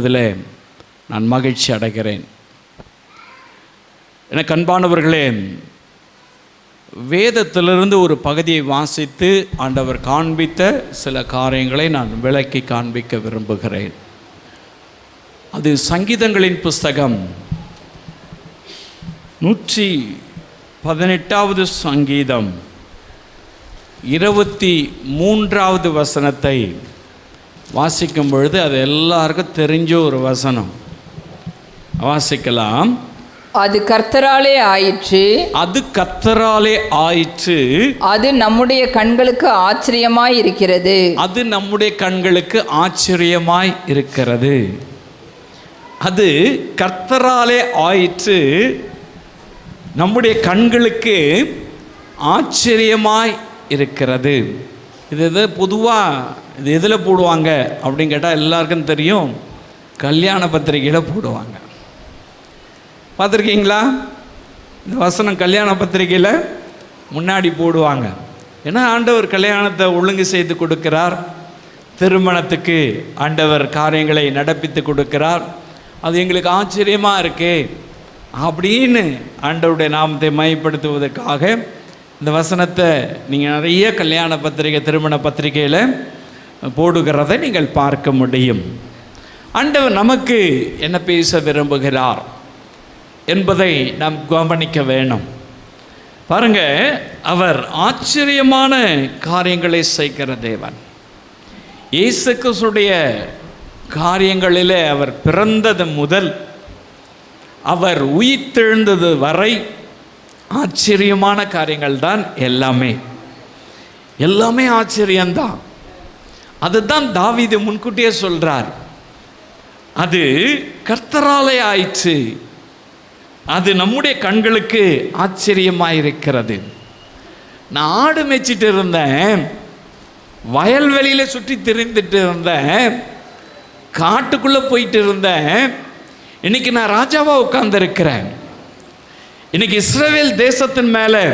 இதில் நான் மகிழ்ச்சி அடைகிறேன். எனக்கு அன்பானவர்களே, வேதத்திலிருந்து ஒரு பகுதியை வாசித்து ஆண்டவர் காண்பித்த சில காரியங்களை நான் விளக்கி காண்பிக்க விரும்புகிறேன். அது சங்கீதங்களின் புஸ்தகம் 118வது சங்கீதம் 23வது வசனத்தை வாசிக்கும் பொழுது அது எல்லாருக்கும் தெரிஞ்ச ஒரு வசனம். வாசிக்கலாம். அது கர்த்தராலே ஆயிற்று, அது கர்த்தராலே ஆயிற்று, அது நம்முடைய கண்களுக்கு ஆச்சரியமாய் இருக்கிறது, அது நம்முடைய கண்களுக்கு ஆச்சரியமாய் இருக்கிறது. அது கர்த்தராலே ஆயிற்று, நம்முடைய கண்களுக்கு ஆச்சரியமாய் இருக்கிறது. இது பொதுவாக இது எதில் போடுவாங்க அப்படின்னு கேட்டால் எல்லாருக்கும் தெரியும், கல்யாண பத்திரிகையில் போடுவாங்க. பார்த்துருக்கீங்களா? இந்த வசனம் கல்யாண பத்திரிகையில் முன்னாடி போடுவாங்க. ஏன்னா ஆண்டவர் கல்யாணத்தை ஒழுங்கு செய்து கொடுக்கிறார், திருமணத்துக்கு ஆண்டவர் காரியங்களை நடப்பித்து கொடுக்கிறார். அது எங்களுக்கு ஆச்சரியமாக இருக்கே அப்படின்னு ஆண்டவருடைய நாமத்தை மையப்படுத்துவதற்காக இந்த வசனத்தை நீங்கள் நிறைய கல்யாண பத்திரிகை, திருமண பத்திரிகையில் போடுகிறதை நீங்கள் பார்க்க முடியும். ஆண்டவர் நமக்கு என்ன பேச விரும்புகிறார் என்பதை நாம் கவனிக்க வேணும். பாருங்க, அவர் ஆச்சரியமான காரியங்களை செய்கிற தேவன். இயேசு கிறிஸ்துடைய காரியங்களிலே அவர் பிறந்தது முதல் அவர் உயிர்த்தெழுந்தது வரை ஆச்சரியமான காரியங்கள் தான். எல்லாமே ஆச்சரியம்தான். அதுதான் தாவீது முன்கூட்டியே சொல்றார், அது கர்த்தராலே ஆயிற்று, அது நம்முடைய கண்களுக்கு ஆச்சரியமாயிருக்கிறது. நான் ஆடு மேய்ச்சிட்டு இருந்தேன், வயல்வெளியில் சுற்றி திரிந்துட்டு இருந்தேன், காட்டுக்குள்ளே போயிட்டு இருந்தேன். இன்னைக்கு நான் ராஜாவாக உட்கார்ந்திருக்கிறேன். இன்னைக்கு இஸ்ரவேல் தேசத்தின் மேலே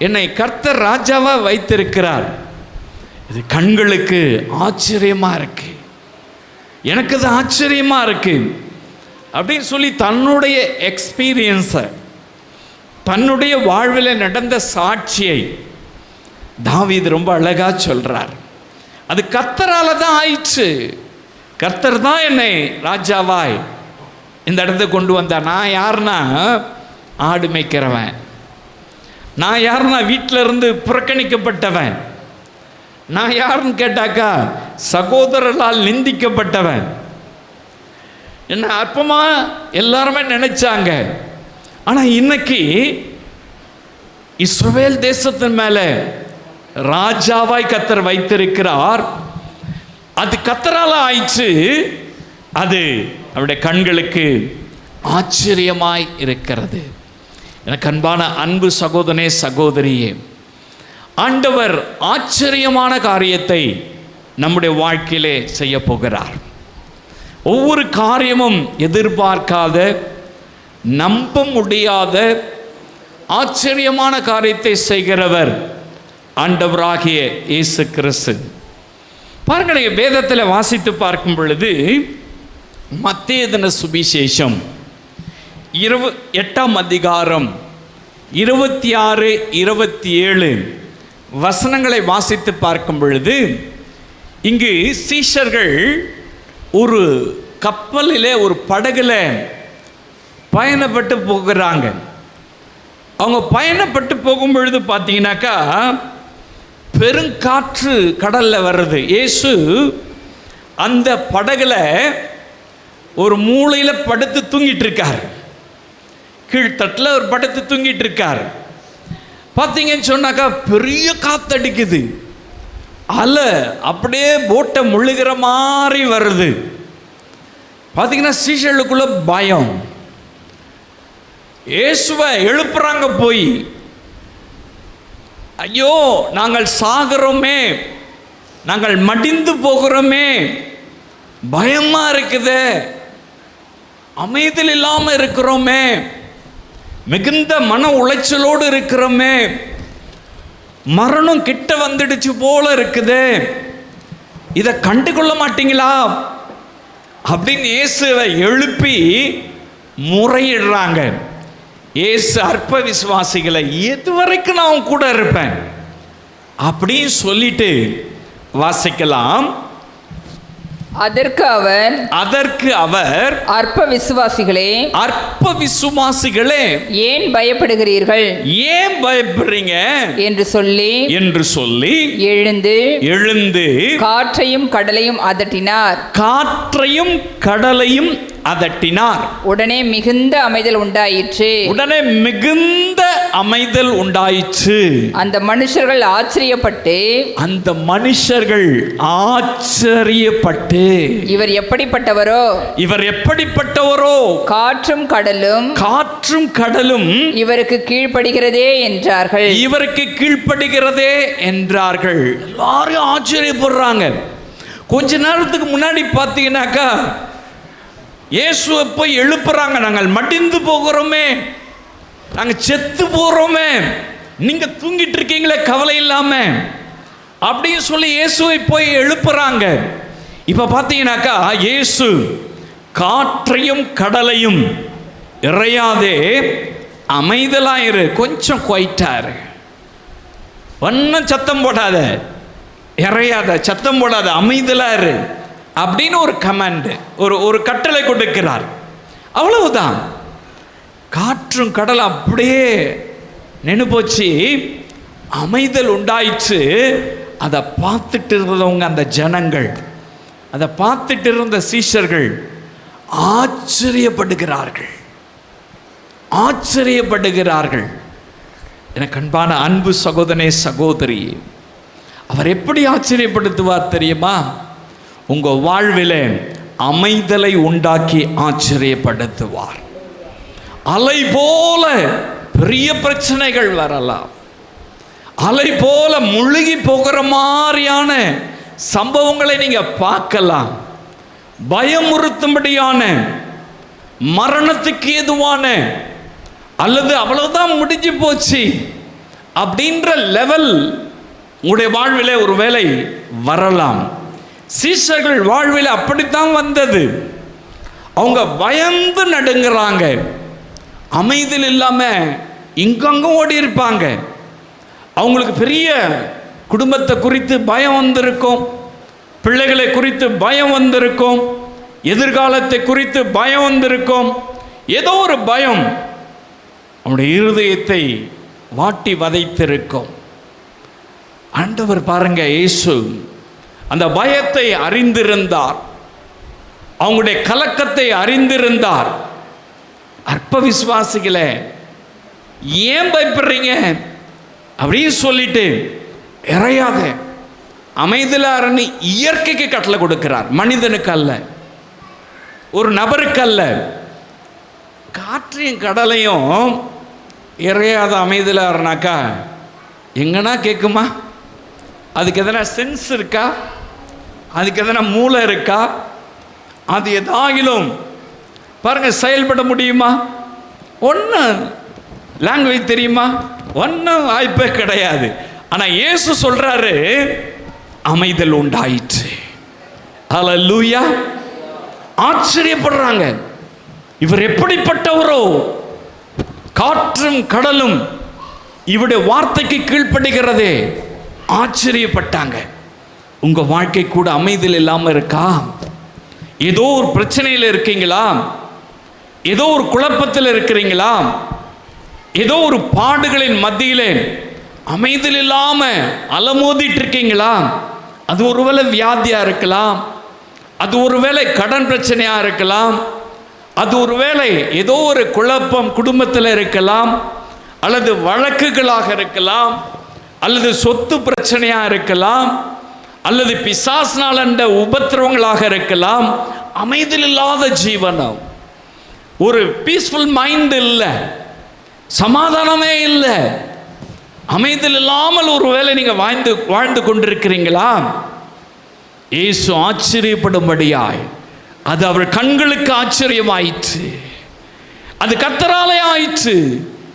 என்னை கர்த்தர் ராஜாவாக வைத்திருக்கிறார். இது கண்களுக்கு ஆச்சரியமாக இருக்கு, எனக்கு அது ஆச்சரியமாக இருக்கு அப்படின்னு சொல்லி தன்னுடைய எக்ஸ்பீரியன்ஸை, தன்னுடைய வாழ்வில் நடந்த சாட்சியை தாவீது ரொம்ப அழகாக சொல்கிறார். அது கர்த்தரால தான் ஆயிடுச்சு, கர்த்தர் தான் என்னை ராஜாவாய் இந்த இடத்துக்கு கொண்டு வந்தார். நான் யாருன்னா ஆடு மேய்க்கிறவன், நான் யாருன்னா வீட்டில் இருந்து புறக்கணிக்கப்பட்டவன், நான் யாருன்னு கேட்டாக்கா சகோதரர்களால் நிந்திக்கப்பட்டவன். என்ன அற்பமாக எல்லாருமே நினைச்சாங்க. ஆனால் இன்னைக்கு இஸ்ரவேல் தேசத்தின் மேலே ராஜாவாய் கர்த்தர் வைத்திருக்கிறார். அது கர்த்தரால ஆயிடுச்சு, அது அவருடைய கண்களுக்கு ஆச்சரியமாய் இருக்கிறது. எனக்கு அன்பான அன்பு சகோதரனே, சகோதரியே, ஆண்டவர் ஆச்சரியமான காரியத்தை நம்முடைய வாழ்க்கையிலே செய்ய போகிறார். ஒவ்வொரு காரியமும் எதிர்பார்க்காத, நம்ப முடியாத ஆச்சரியமான காரியத்தை செய்கிறவர் ஆண்டவராகிய இயேசு கிறிஸ்து. பாருங்க, நீங்கள் வேதத்தில் வாசித்து பார்க்கும் பொழுது மத்தேயு எழுதின சுவிசேஷம் 28ஆம் அதிகாரம் 26, 27 வசனங்களை வாசித்து பார்க்கும் பொழுது இங்கு சீஷர்கள் ஒரு கப்பலிலே, ஒரு படகுல பயணப்பட்டு போகிறாங்க. அவங்க பயணப்பட்டு போகும் பொழுது பார்த்தீங்கன்னாக்கா பெருங்காற்று கடலில் வர்றது. இயேசு அந்த படகுல ஒரு மூலையில் படுத்து தூங்கிட்டு இருக்கார், கீழ்த்தட்டில் ஒரு படுத்து தூங்கிட்டு இருக்கார். பார்த்தீங்கன்னு சொன்னாக்கா பெரிய காத்தடிக்குது, அலை அப்படியே போட்டை முழுகிற மாதிரி வருது. பார்த்தீங்கன்னா சீஷர்களுக்குள்ள பயம். இயேசுவை எழுப்புறாங்க போய், ஐயோ நாங்கள் சாகிறோமே, நாங்கள் மடிந்து போகிறோமே, பயமா இருக்குது, அமைதியில் இல்லாமல் இருக்கிறோமே, மிகுந்த மன உளைச்சலோடு இருக்கிறோமே, மரணம் கிட்ட வந்துடுச்சு போல இருக்குது, இதை கண்டுகொள்ள மாட்டீங்களா அப்படின்னு இயேசுவை எழுப்பி முறையிடுறாங்க. இயேசு அற்ப விசுவாசிகளை, எது வரைக்கும் நான் கூட இருப்பேன் அப்படின்னு சொல்லிட்டு வாசிக்கலாம். அதற்கு அவர் அற்ப விசுவாசிகளே ஏன் பயப்படுகிறீர்கள், ஏன் பயப்படுறீங்க என்று சொல்லி எழுந்து காற்றையும் கடலையும் அதட்டினார். உடனே மிகுந்த அமைதல் உண்டாயிற்று. அந்த மனுஷர்கள் ஆச்சரியப்பட்டு இவர் எப்படிப்பட்டவரோ காற்றும் கடலும் இவருக்கு கீழ்ப்படுகிறதே என்றார்கள். எல்லாரும் ஆச்சரியப்படுறாங்க. கொஞ்ச நேரத்துக்கு முன்னாடி பார்த்தீங்கன்னாக்கா இயேசுவை போய் எழுப்புறாங்க. நாங்கள் மடிந்து போகிறோமே, நாங்கள் செத்து போகிறோமே, நீங்கள் தூங்கிட்டு இருக்கீங்களே கவலை இல்லாம அப்படின்னு சொல்லி இயேசுவை போய் எழுப்புறாங்க. இப்போ பார்த்தீங்கன்னாக்கா இயேசு காற்றையும் கடலையும் இறையாதே அமைதலாயிரு, கொஞ்சம் குவைட்டாரு, ஒன்னும் சத்தம் போடாத, இறையாத, சத்தம் போடாத, அமைதலாயிரு அப்படின்னு ஒரு கமாண்ட், ஒரு கட்டளை கொடுக்கிறார். அவ்வளவுதான். காற்றும் கடல் அப்படியே நின்று போச்சு, அமைதல் உண்டாயிற்று. அதை பார்த்துட்டு இருந்தவங்க, அந்த ஜனங்கள், அதை பார்த்துட்டு இருந்த சீஷர்கள் ஆச்சரியப்படுகிறார்கள். எனக்கு அன்பான அன்பு சகோதரனே, சகோதரி, அவர் எப்படி ஆச்சரியப்படுத்துவார் தெரியுமா? உங்க வாழ்வில் அமைதலை உண்டாக்கி ஆச்சரியப்படுத்துவார். அலை போல பெரிய பிரச்சனைகள் வரலாம், அலை போல முழுகி போகிற மாதிரியான சம்பவங்களை நீங்க பார்க்கலாம். பயமுறுத்தும்படியான, மரணத்துக்கு ஏதுவான, அல்லது அவ்வளவுதான் முடிஞ்சு போச்சு அப்படின்ற லெவல் உங்களுடைய வாழ்விலே ஒரு வேளை வரலாம். சீஷர்கள் வாழ்வில் அப்படித்தான் வந்தது. அவங்க பயந்து நடுங்கிறாங்க, அமைதல் இல்லாம இங்கங்கும் ஓடி இருப்பாங்க. அவங்களுக்கு பெரிய குடும்பத்தை குறித்து பயம் வந்திருக்கும், பிள்ளைகளை குறித்து பயம் வந்திருக்கும், எதிர்காலத்தை குறித்து பயம் வந்திருக்கும். ஏதோ ஒரு பயம் அவனுடைய இருதயத்தை வாட்டி வதைத்திருக்கும். ஆண்டவர் பாருங்க, இயேசு அந்த பயத்தை அறிந்திருந்தார், அவங்களுடைய கலக்கத்தை அறிந்திருந்தார். அற்ப விசுவாசிகளே, ஏன் பயப்படுறீங்க அப்படின்னு சொல்லிட்டு இறையாத அமைதலாரணி இயற்கைக்கு கட்டளை கொடுக்கிறார், மனிதனுக்கு அல்ல, ஒரு நபருக்கு அல்ல. காற்றையும் கடலையும் இறையாத அமைதலாருனாக்கா எங்கன்னா கேட்குமா? அதுக்கு எதனா சென்ஸ் இருக்கா? அதுக்கு எதனா மூளை இருக்கா? அது எதாகிலும் பாருங்க செயல்பட முடியுமா? ஒன்றும் லாங்குவேஜ் தெரியுமா? ஒன்றும் வாய்ப்பே கிடையாது. ஆனால் இயேசு சொல்றாரு, அமைதல் உண்டாயிற்று. ஹல்லேலூயா. ஆச்சரியப்படுறாங்க, இவர் எப்படிப்பட்டவரோ, காற்றும் கடலும் இவருடைய வார்த்தைக்கு கீழ்ப்படுகிறதே. ஆச்சரியப்பட்டாங்க. உங்க வாழ்க்கை கூட அமைதல் இல்லாமல் இருக்கா? ஏதோ ஒரு பிரச்சனையில் இருக்கீங்களா? ஏதோ ஒரு குழப்பத்தில் இருக்கிறீங்களா? ஏதோ ஒரு பாடுகளின் மத்தியிலே அமைதல் இல்லாம அலமோதிட்டு இருக்கீங்களா? அது ஒருவேளை வியாதியா இருக்கலாம், அது ஒருவேளை கடன் பிரச்சனையா இருக்கலாம், அது ஒருவேளை ஏதோ ஒரு குழப்பம் குடும்பத்தில் இருக்கலாம், அல்லது வழக்குகளாக இருக்கலாம், அல்லது சொத்து பிரச்சனையா இருக்கலாம், அல்லது பிசாசினால் அந்த உபத்திரவங்களாக இருக்கலாம். அமைதல் இல்லாத ஜீவனம், ஒரு பீஸ்ஃபுல் மைண்ட் இல்லை, சமாதானமே இல்லை, அமைதல் இல்லாமல் ஒரு வேளை நீங்க வாழ்ந்து கொண்டிருக்கிறீங்களா? இயேசு ஆச்சரியப்படும்படியாய், அது அவர் கண்களுக்கு ஆச்சரியமாயிற்று, அது கர்த்தராலே ஆயிற்று,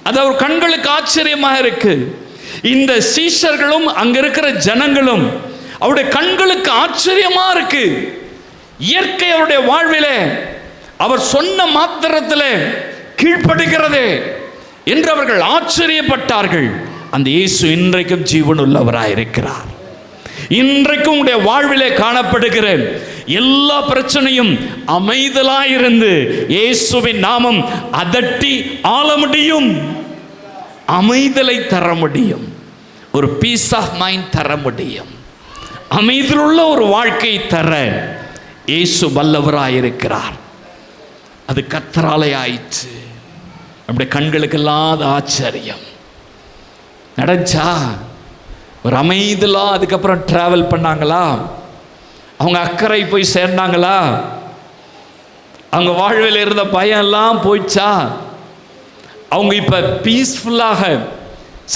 அது அவர் கண்களுக்கு ஆச்சரியமாக இருக்கு. இந்த சீஷர்களும் அங்க இருக்கிற ஜனங்களும் அவருடைய கண்களுக்கு ஆச்சரியமா இருக்கு. இயற்கை அவருடைய வாழ்விலே அவர் சொன்ன மாத்திரத்திலே கீழ்ப்படுகிறதே என்று அவர்கள் ஆச்சரியப்பட்டார்கள். அந்த இயேசு இன்றைக்கும் ஜீவனுள்ளவராயிருக்கிறார். இன்றைக்கும் உடைய வாழ்விலே காணப்படுகிற எல்லா பிரச்சனையும் அமைதலாயிருந்து இயேசுவின் நாமம் அதட்டி ஆள முடியும். அமைதலை தர முடியும். ஒரு பீஸ் ஆஃப் மைண்ட் தர முடியும். அமைதியுள்ள ஒரு வாழ்க்கை தர இயேசு வல்லவராயிருக்கிறார். அது கர்த்தராலே ஆயிற்று. நம்முடைய கண்களுக்கெல்லாம் அது ஆச்சரியம். நடந்துச்சா? ஒரு அமைதியா அதுக்கப்புறம் டிராவல் பண்ணாங்களா? அவங்க அக்கறை போய் சேர்ந்தாங்களா? அவங்க வாழ்வில் இருந்த பயம் எல்லாம் போயிடுச்சா? அவங்க இப்ப பீஸ்ஃபுல்லாக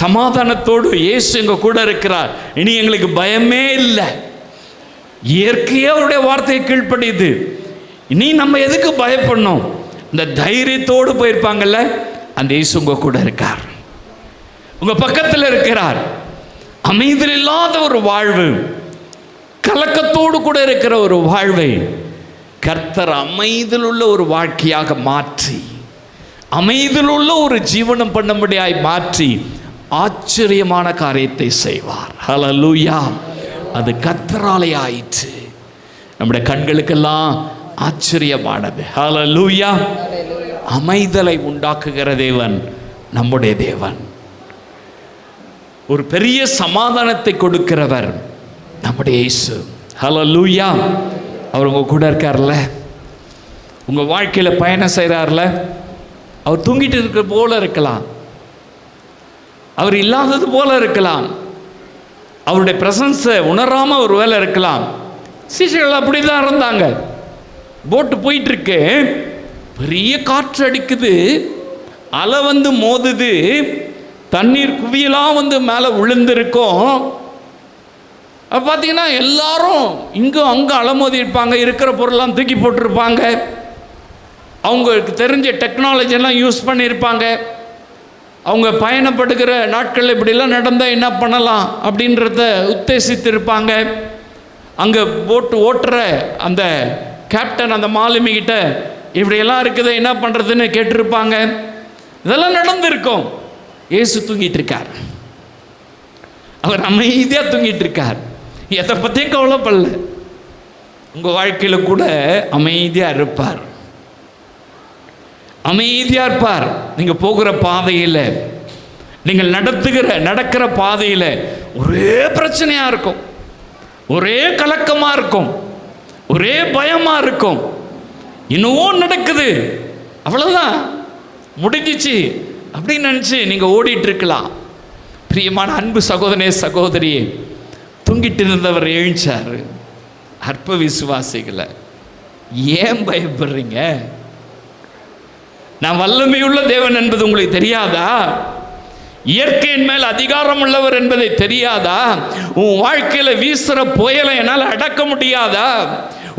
சமாதானத்தோடு இயேசு எங்க கூட இருக்கிறார், இனி எங்களுக்கு பயமே இல்லை. இயற்கையே அவருடைய வார்த்தையை கீழ்ப்படியுது. இனி நம்ம எதுக்கு பயப்படணும்? இந்த தைரியத்தோடு போயிருப்பாங்கல்ல, அந்த இயேசு உங்க கூட இருக்கார், உங்க பக்கத்தில் இருக்கிறார். அமைதல் இல்லாத ஒரு வாழ்வு, கலக்கத்தோடு கூட இருக்கிற ஒரு வாழ்வை கர்த்தர் அமைதல் உள்ள ஒரு வாழ்க்கையாக மாற்றி, அமைதல் உள்ள ஒரு ஜீவனம் பண்ணும்படியாய் மாற்றி ஆச்சரியமான காரியத்தை செய்வார். ஹல்லேலூயா! அது கர்த்தராலே ஆயிற்று. நம்முடைய கண்களுக்கெல்லாம் ஆச்சரியமானது. ஹல்லேலூயா! அமைதலை உண்டாக்குகிற தேவன் நம்முடைய தேவன். ஒரு பெரிய சமாதானத்தை கொடுக்கிறவர் நம்முடைய இயேசு. ஹல்லேலூயா! அவர் உங்க கூட இருக்கார்ல, உங்க வாழ்க்கையில பயணம் செய்கிறார்ல. அவர் தூங்கிட்டு இருக்கிற போல இருக்கலாம், அவர் இல்லாதது போல இருக்கலாம், அவருடைய பிரசன்ஸை உணராம ஒரு வேலை இருக்கலாம். சீஷர்கள் அப்படிதான் இருந்தாங்க. போட்டு போயிட்டு இருக்கு, பெரிய காற்று அடிக்குது, அலை வந்து மோதுது, தண்ணீர் குவியெல்லாம் வந்து மேலே விழுந்திருக்கும். அப்போ பார்த்தீங்கன்னா எல்லாரும் இங்கும் அங்கே அலமோதி இருப்பாங்க, இருக்கிற பொருள்லாம் தூக்கி போட்டிருப்பாங்க, அவங்களுக்கு தெரிஞ்ச டெக்னாலஜியெல்லாம் யூஸ் பண்ணியிருப்பாங்க. அவங்க பயணப்படுகிற நாட்களில் இப்படிலாம் நடந்தால் என்ன பண்ணலாம் அப்படின்றத உத்தேசித்திருப்பாங்க. அங்கே போட்டு ஓட்டுற அந்த கேப்டன் அந்த மாலுமிகிட்ட இப்படியெல்லாம் இருக்குது என்ன பண்ணுறதுன்னு கேட்டிருப்பாங்க. இதெல்லாம் நடந்திருக்கும். இயேசு தூங்கிட்டு இருக்கார், அவர் அமைதியாக தூங்கிட்டு இருக்கார், எதை பற்றியும் கவலைப்படல. உங்கள் வாழ்க்கையில் கூட அமைதியாக இருப்பார், அமைதியாக இருப்பார். நீங்கள் போகிற பாதையில், நீங்கள் நடக்கிற பாதையில் ஒரே பிரச்சனையாக இருக்கும், ஒரே கலக்கமாக இருக்கும், ஒரே பயமாக இருக்கும். இன்னும் நடக்குது, அவ்வளோதான், முடிஞ்சிச்சு அப்படின்னு நினச்சி நீங்கள் ஓடிட்டு இருக்கலாம். பிரியமான அன்பு சகோதரனே சகோதரியே, தூங்கிட்டு இருந்தவர் எழுந்தார். அற்ப விசுவாசிகளை ஏன் பயப்படுறீங்க? நான் வல்லமையுள்ள தேவன் என்பது உங்களுக்கு தெரியாதா? இயற்கையின் மேல் அதிகாரம் உள்ளவர் என்பதை தெரியாதா? உன் வாழ்க்கையில வீசுற புயலை என்னால் அடக்க முடியாதா?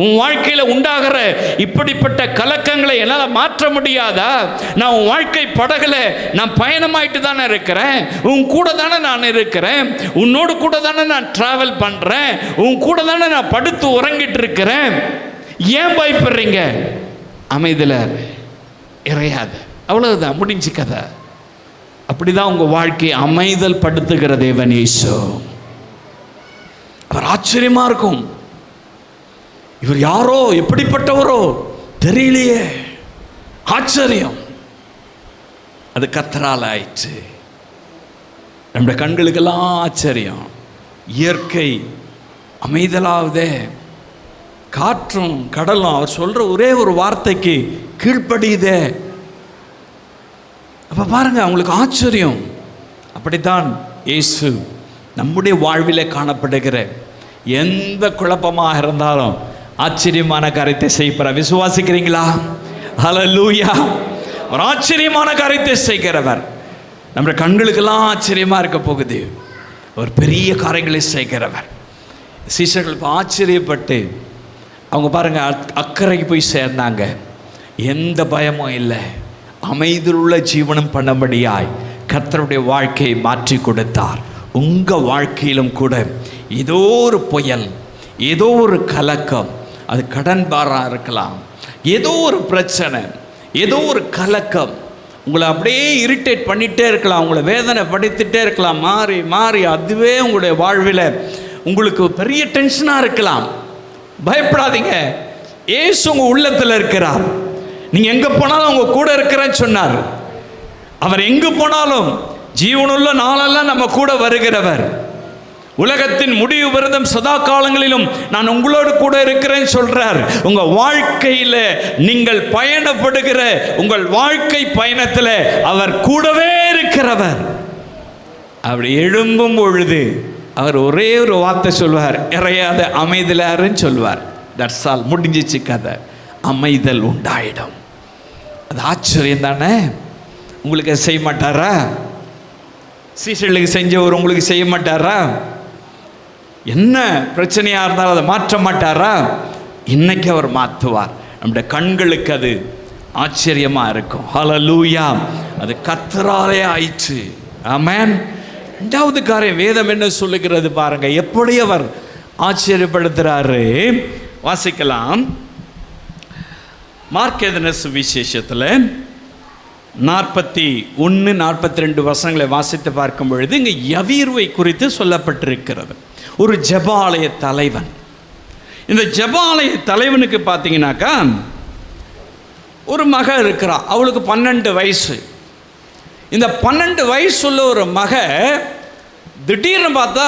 உன் வாழ்க்கையில உண்டாகிற இப்படிப்பட்ட கலக்கங்களை என்னால் மாற்ற முடியாதா? நான் உன் வாழ்க்கை படகுல நான் பயணமாயிட்டு தானே இருக்கிறேன், உன் கூட தானே நான் இருக்கிறேன், உன்னோடு கூட தானே நான் டிராவல் பண்றேன், உன் கூட தானே நான் படுத்து உறங்கிட்டு இருக்கிறேன். ஏன் பயப்படுறீங்க? அமைதியில இறையாது, அவ்வளவுதான், முடிஞ்சு கதை. அப்படிதான் உங்க வாழ்க்கையை அமைதல் படுத்துகிற தேவன் இயேசு. அவர் ஆச்சரியமா இருக்கும். இவர் யாரோ, எப்படிப்பட்டவரோ தெரியலையே, ஆச்சரியம். அது கர்த்தரால் ஆயிற்று. நம்முடைய கண்களுக்கெல்லாம் ஆச்சரியம். இயற்கை அமைதலாவதே, காற்றும் கடலும் அவர் சொல்ற ஒரே ஒரு வார்த்தைக்கு கீழ்ப்படியுதே. அப்ப பாருங்க, அவங்களுக்கு ஆச்சரியம். அப்படித்தான் இயேசு நம்முடைய வாழ்விலே காணப்படுகிற எந்த குழப்பமாக இருந்தாலும் ஆச்சரியமான காரியத்தை செய்கிறார். விசுவாசிக்கிறீங்களா? ஹல்லேலூயா! ஒரு ஆச்சரியமான காரியத்தை செய்கிறவர். நம்முடைய கண்களுக்கெல்லாம் ஆச்சரியமா இருக்க போகுது. ஒரு பெரிய காரியங்களை செய்கிறவர். சீஷர்களுக்கு ஆச்சரியப்பட்டு அவங்க பாருங்க அக்கறைக்கு போய் சேர்ந்தாங்க. எந்த பயமும் இல்லை, அமைதியுள்ள ஜீவனம் பண்ணும்படியாய் கர்த்தருடைய வாழ்க்கையை மாற்றி கொடுத்தார். உங்கள் வாழ்க்கையிலும் கூட ஏதோ ஒரு புயல், ஏதோ ஒரு கலக்கம், அது கடன் பாரம் இருக்கலாம், ஏதோ ஒரு பிரச்சனை, ஏதோ ஒரு கலக்கம் உங்களை அப்படியே இரிட்டேட் பண்ணிகிட்டே இருக்கலாம், உங்களை வேதனை படுத்திகிட்டே இருக்கலாம். மாறி மாறி அதுவே உங்களுடைய வாழ்வில் உங்களுக்கு பெரிய டென்ஷனாக இருக்கலாம். பயப்படாதீங்க, இயேசு உங்கள் உள்ளத்தில் இருக்கிறார். நீங்கள் எங்கே போனாலும் உங்கள் கூட இருக்கிறேன்னு சொன்னார். அவர் எங்கே போனாலும் ஜீவனுள்ள நாளெல்லாம் நம்ம கூட வருகிறவர். உலகத்தின் முடிவு விரதம் சதா காலங்களிலும் நான் உங்களோடு கூட இருக்கிறேன்னு சொல்றார். உங்க வாழ்க்கையில நீங்கள் பயணப்படுகிற உங்கள் வாழ்க்கை பயணத்தில் அவர் கூடவே இருக்கிறவர். அப்படி எழும்பும் பொழுது அவர் ஒரே ஒரு வார்த்தை சொல்வார், இறையாத அமைதலாருன்னு சொல்வார். தட்ஸ் ஆல், முடிஞ்சிச்சு கதை. அமைதல் உண்டாயிடும். அது ஆச்சரியம் தானே? உங்களுக்கு செய்ய மாட்டாரா? சீசர்களுக்கு செஞ்சவர் உங்களுக்கு செய்ய மாட்டாரா? என்ன பிரச்சனையாக இருந்தாலும் அதை மாற்ற மாட்டாரா? இன்னைக்கு அவர் மாற்றுவார். நம்முடைய கண்களுக்கு அது ஆச்சரியமாக இருக்கும். ஹல்லேலூயா! அது கர்த்தராலே ஆயிற்று. ஆமென். இரண்டாவது காரியம் வேதம் என்ன சொல்லுகிறது பாருங்க, எப்படி அவர் ஆச்சரியப்படுத்துகிறாரு. வாசிக்கலாம். மார்க் எழுதின சுவிசேஷத்தில் 41, 42 வசனங்களை வாசித்து பார்க்கும் பொழுது இங்கே யவீருவை குறித்து சொல்லப்பட்டிருக்கிறது. ஒரு ஜெபாலய தலைவன். இந்த ஜெபாலய தலைவனுக்கு பார்த்தீங்கன்னாக்கா ஒரு மக இருக்கிறா. அவளுக்கு 12 வயசு. இந்த 12 வயசுள்ள ஒரு மக திடீர்னு பார்த்தா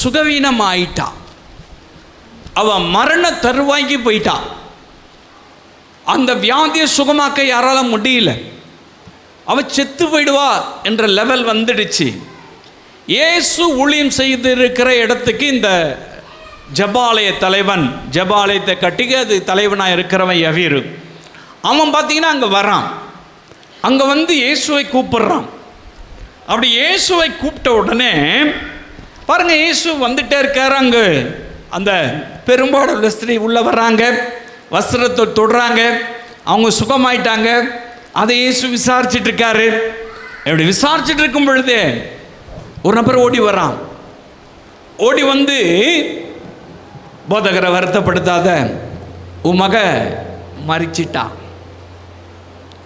சுகவீனம் ஆயிட்டான். அவன் மரண தருவாய்க்கு போயிட்டான். அந்த வியாதியை சுகமாக்க யாரால முடியல. அவ செத்து போயிடுவா என்ற லெவல் வந்துடுச்சு. இயேசு ஊழியம் செய்து இருக்கிற இடத்துக்கு இந்த ஜெபாலய தலைவன், ஜெபாலயத்தை கட்டிக்க அது தலைவனாக இருக்கிறவன் யவீரு, அவன் பார்த்தீங்கன்னா அங்கே வரான். அங்கே வந்து இயேசுவை கூப்பிடுறான். அப்படி இயேசுவை கூப்பிட்ட உடனே பாருங்க, இயேசு வந்துட்டே இருக்காரு. அங்கே அந்த பெரும்பாடு ஸ்திரீ உள்ள வர்றாங்க, வஸ்திரத்தை தொடுறாங்க, அவங்க சுகமாயிட்டாங்க. அதை இயேசு விசாரிச்சுட்டு இருக்காரு. எப்படி விசாரிச்சுட்டு இருக்கும் பொழுது ஒரு நபர் ஓடி வரான். ஓடி வந்து, போதகரை வருத்தப்படுத்தாத, உன் மக மரிச்சிட்டா,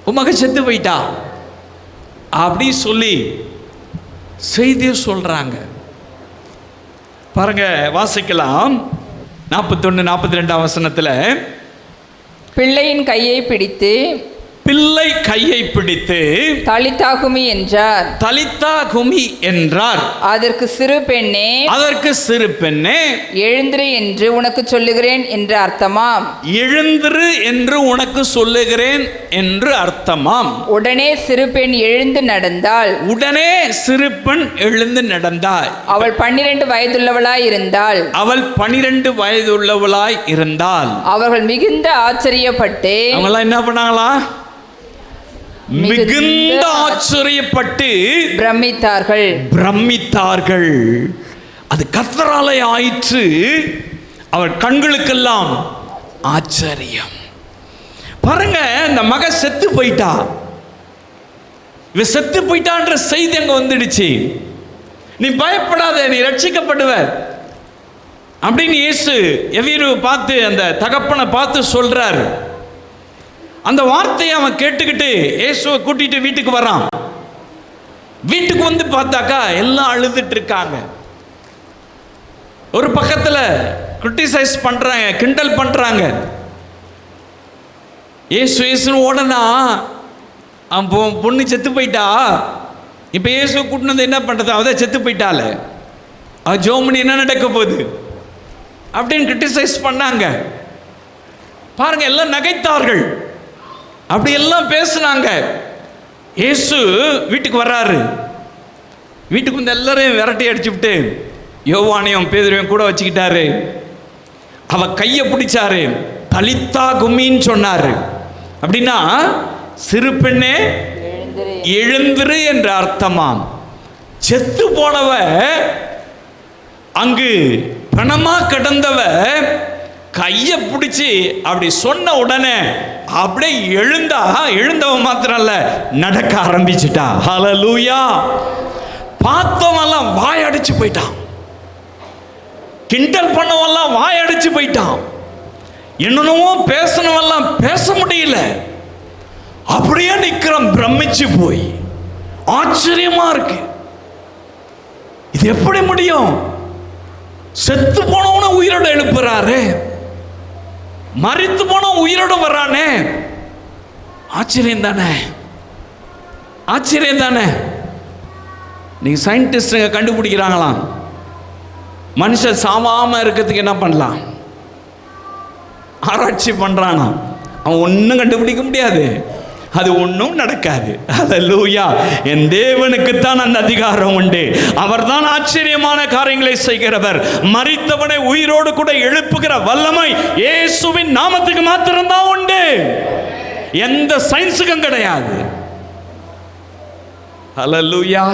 உன் மக செத்து போயிட்டா அப்படி சொல்லி செய்தியை சொல்றாங்க. பாருங்க, வாசிக்கலாம். 41, 42 வசனத்தில் பிள்ளையின் கையை பிடித்து, பிள்ளை கையை பிடித்து தலித்தா குமி என்றார். தலித்தா குமி என்றார். அதற்கு சிறு பெண்ணே, அதற்கு சிறு பெண்ணே, எழுந்திரு என்று உனக்கு சொல்லுகிறேன் என்று அர்த்தமாம். எழுந்திரு என்று உனக்கு சொல்லுகிறேன் என்று அர்த்தமாம். உடனே சிறு பெண் எழுந்து நடந்தாள். உடனே சிறு பெண் எழுந்து நடந்தாள். அவள் 12 வயதுள்ளவளாய் இருந்தாள். அவள் 12 வயதுள்ளவளாய் இருந்தாள். அவர்கள் மிகுந்த ஆச்சரியப்பட்டு, அவங்களாம் என்ன பண்ணாங்களா? மிகுந்த ஆச்சரியப்பட்டு பிரமித்தார்கள். அது கர்த்தராலே ஆயிற்று. அவர் கண்களுக்கெல்லாம் ஆச்சரியம். பாருங்க, இந்த மக செத்து போயிட்டா. இவ செத்து போயிட்டான்ற செய்தி அங்க வந்துடுச்சு. நீ பயப்படாத, நீ ரட்சிக்கப்படுவ அப்படின்னு இயேசு யவீரு பார்த்து, அந்த தகப்பனை பார்த்து சொல்றார். அந்த வார்த்தையை அவன் கேட்டுக்கிட்டு இயேசுவை கூட்டிட்டு வீட்டுக்கு வரான். வீட்டுக்கு வந்து பார்த்தாக்கா எல்லாம் அழுதுட்டு இருக்காங்க. ஒரு பக்கத்தில் கிரிட்டிசைஸ் பண்றாங்க, கிண்டல் பண்றாங்க. இயேசுன்னு ஓடனா அவன் பொண்ணு செத்து போயிட்டா. இப்போ இயேசு கூட்டினது என்ன பண்றது? அவதான் செத்து போயிட்டால, அவ ஜோமனி என்ன நடக்க போகுது அப்படின்னு கிரிட்டிசைஸ் பண்ணாங்க. பாருங்க, எல்லாம் நகைத்தார்கள், அப்படி எல்லாம் பேசுனாங்க. இயேசு வீட்டுக்கு வர்றாரு. வீட்டுக்கு வந்து எல்லாரையும் விரட்டி அடிச்சுவிட்டு யோவானையும் பேதுருவையும் கூட வச்சுக்கிட்டாரு. அவ கையை பிடிச்சாரு, தலித்தா குமின்னு சொன்னாரு. அப்படின்னா சிறு பெண்ணே எழுந்திரு என்ற அர்த்தமாம். செத்து போனவ, அங்கு பணமா கிடந்தவ கையை பிடிச்சி அப்படி சொன்ன உடனே அப்படியே எழுந்தவன் மாத்திரம் இல்ல, நடக்க ஆரம்பிச்சுட்டா. ஹல்லேலூயா! பார்த்தவெல்லாம் வாயடிச்சு போயிட்டான். கிண்டல் பண்ணவெல்லாம் வாயடிச்சு போயிட்டான். என்னென்னவோ பேசணுமெல்லாம் பேச முடியல. அப்படியே நிற்கிறோம் பிரமிச்சு போய். ஆச்சரியமா இருக்கு. இது எப்படி முடியும்? செத்து போனவன உயிரோட எழுப்புறாரு, மரித்து போன உயிரோட வர்றானே. ஆச்சரியம் தானே, ஆச்சரியம் தானே. நீங்க சயின்டிஸ்டுங்க கண்டுபிடிக்கிறாங்களாம், மனுஷன் சாவாம இருக்கிறதுக்கு என்ன பண்ணலாம், ஆராய்ச்சி பண்றானா. அவன் ஒன்றும் கண்டுபிடிக்க முடியாது, அது ஒன்றும் நடக்காது. ஹல்லேலூயா. என் தேவனுக்குத்தான் அந்த அதிகாரம் உண்டு. அவர்தான் ஆச்சரியமான காரியங்களை செய்கிறவர். மரித்தவனை உயிரோடு கூட எழுப்புகிற வல்லமை இயேசுவின் நாமத்துக்கு மாத்திரம்தான் உண்டு, எந்த சயின்ஸுக்கும் கிடையாது. ஹல்லேலூயா.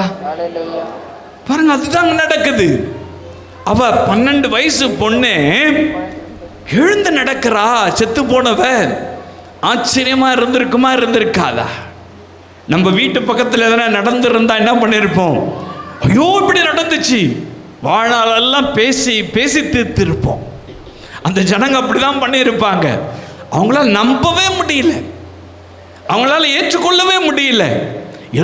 பாருங்க, அதுதான் நடக்குது. அவ 12 வயசு பொண்ணு எழுந்து நடக்கிறா, செத்து போனவ. ஆச்சரியமா இருந்திருக்குமா, இருந்திருக்காதா? நம்ம வீட்டு பக்கத்தில் எதனா நடந்திருந்தா என்ன பண்ணிருப்போம்? ஐயோ இப்படி நடந்துச்சு, வாழ்நாளெல்லாம் பேசி பேசி தீர்த்திருப்போம். அந்த ஜனங்க அப்படிதான் பண்ணியிருப்பாங்க. அவங்களால நம்பவே முடியல, அவங்களால ஏற்றுக்கொள்ளவே முடியல.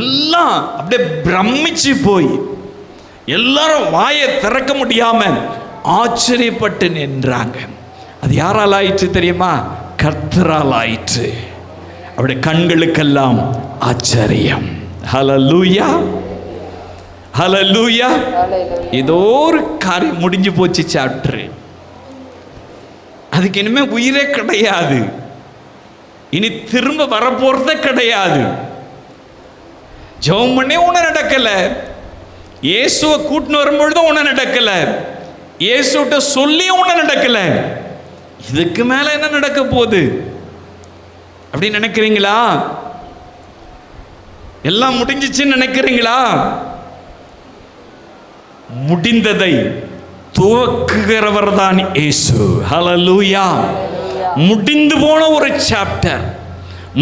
எல்லாம் அப்படியே பிரமிச்சு போய் எல்லாரும் வாயை திறக்க முடியாம ஆச்சரியப்பட்டு நின்றாங்க. அது யாரால் ஆயிற்று தெரியுமா? கர்த்தரால் ஆயிற்று. அவருடைய கண்களுக்கெல்லாம் ஆச்சரியம். ஹல்லேலூயா, ஹல்லேலூயா. ஏதோ ஒரு காரியம் முடிஞ்சு போச்சு, சாப்டர். அதுக்கு இனிமே உயிரே கிடையாது, இனி திரும்ப வரப்போறதே கிடையாது. ஜெபம் பண்ணே ஒன்றும் நடக்கல, இயேசுவை கூட்டின்னு வரும்பொழுதும் ஒன்றும் நடக்கல, இயேசுட்ட சொல்லி ஒன்றும் நடக்கல. இதுக்கு மேல என்ன நடக்க போகுது அப்படின்னு நினைக்கிறீங்களா? எல்லாம் முடிஞ்சிச்சுன்னு நினைக்கிறீங்களா? முடிந்ததை துவக்குகிறவர் தான் இயேசு. ஹல்லேலூயா. முடிந்து போன ஒரு சாப்டர்,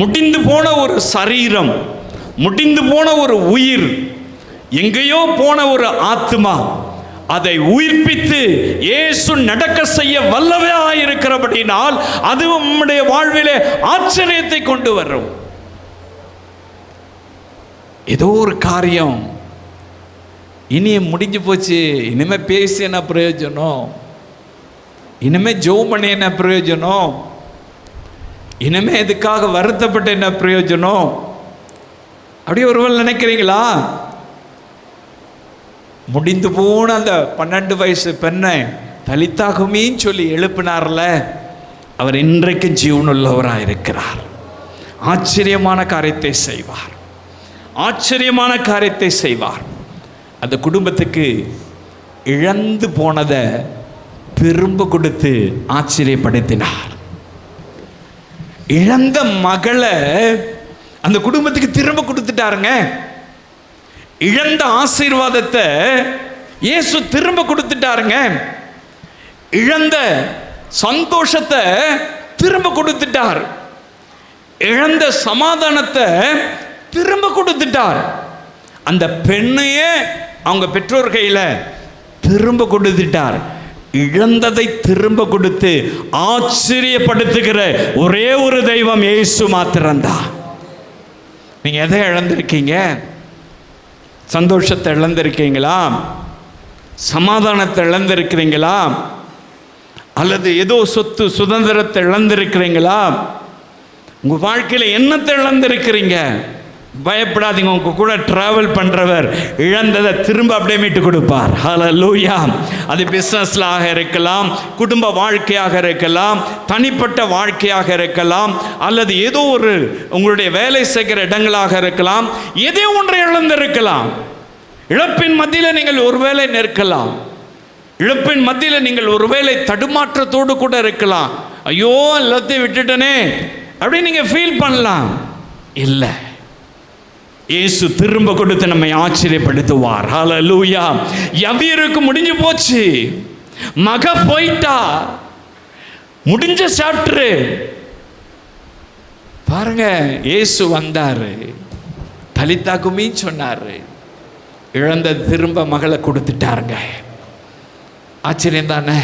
முடிந்து போன ஒரு சரீரம், முடிந்து போன ஒரு உயிர், எங்கேயோ போன ஒரு ஆத்மா, அதை உயிர்ப்பித்து இயேசு நடக்க செய்ய வல்லவே இருக்கிறபடினால் அது நம்முடைய வாழ்விலே ஆச்சரியத்தை கொண்டு வரும். ஏதோ ஒரு காரியம் இனி முடிஞ்சு போச்சு, இனிமே பேசி என்ன பிரயோஜனம், இனிமே ஜெபம் பண்ணி என்ன பிரயோஜனம், இனிமே இதுக்காக வருத்தப்பட்டு என்ன பிரயோஜனம், அப்படியே ஒருவர் நினைக்கிறீங்களா? முடிந்து போன அந்த 12 வயசு பெண்ணை தலித்தாகுமின்னு சொல்லி எழுப்பினார்ல, அவர் இன்றைக்கு ஜீவனுள்ளவராக இருக்கிறார். ஆச்சரியமான காரியத்தை செய்வார், ஆச்சரியமான காரியத்தை செய்வார். அந்த குடும்பத்துக்கு இழந்து போனதை திரும்ப கொடுத்து ஆச்சரியப்படுத்தினார். இழந்த மகளை அந்த குடும்பத்துக்கு திரும்ப கொடுத்துட்டாருங்க. இழந்த ஆசீர்வாதத்தை இயேசு திரும்ப கொடுத்துட்டாருங்க. இழந்த சந்தோஷத்தை திரும்ப கொடுத்துட்டார். இழந்த சமாதானத்தை திரும்ப கொடுத்துட்டார். அந்த பெண்ணையே அவங்க பெற்றோர் கையில் திரும்ப கொடுத்துட்டார். இழந்ததை திரும்ப கொடுத்து ஆச்சரியப்படுத்துகிற ஒரே ஒரு தெய்வம் இயேசு மாத்திரம்தான். நீங்க எதை இழந்திருக்கீங்க? சந்தோஷத்தை இழந்திருக்கீங்களா? சமாதானத்தை இழந்திருக்கிறீங்களா? அல்லது ஏதோ சொத்து சுதந்திரத்தை இழந்திருக்கிறீங்களா? உங்க வாழ்க்கையில் என்னத்தை இழந்திருக்கிறீங்க? பயப்படாதீங்க, உங்க கூட டிராவல் பண்றவர் இழந்ததை திரும்ப அப்படியே மீட்டு கொடுப்பார். ஹல்லேலூயா. அது பிசினஸ்லாக இருக்கலாம், குடும்ப வாழ்க்கையாக இருக்கலாம், தனிப்பட்ட வாழ்க்கையாக இருக்கலாம், அல்லது ஏதோ ஒரு உங்களுடைய வேலை செய்கிற இடங்களாக இருக்கலாம். ஏதோ ஒன்றை இழந்திருக்கலாம். இழப்பின் மத்தியில் நீங்கள் ஒருவேளை நிற்கலாம். இழப்பின் மத்தியில் நீங்கள் ஒருவேளை தடுமாற்றத்தோடு கூட இருக்கலாம். ஐயோ எல்லாத்தையும் விட்டுட்டனே அப்படின்னு நீங்க ஃபீல் பண்ணலாம். இல்லை, இயேசு திரும்ப கொடுத்து நம்மை ஆச்சரியப்படுத்துவார். ஹல்லேலூயா. யவீருக்கு முடிஞ்சு போச்சு, மக போயிட்டா, முடிஞ்ச சாப்டர். பாருங்க, இயேசு வந்தாரு, தலித்தாக்குமி சொன்னாரு, இழந்த திரும்ப மகளை கொடுத்துட்டாருங்க. ஆச்சரியம் தானே?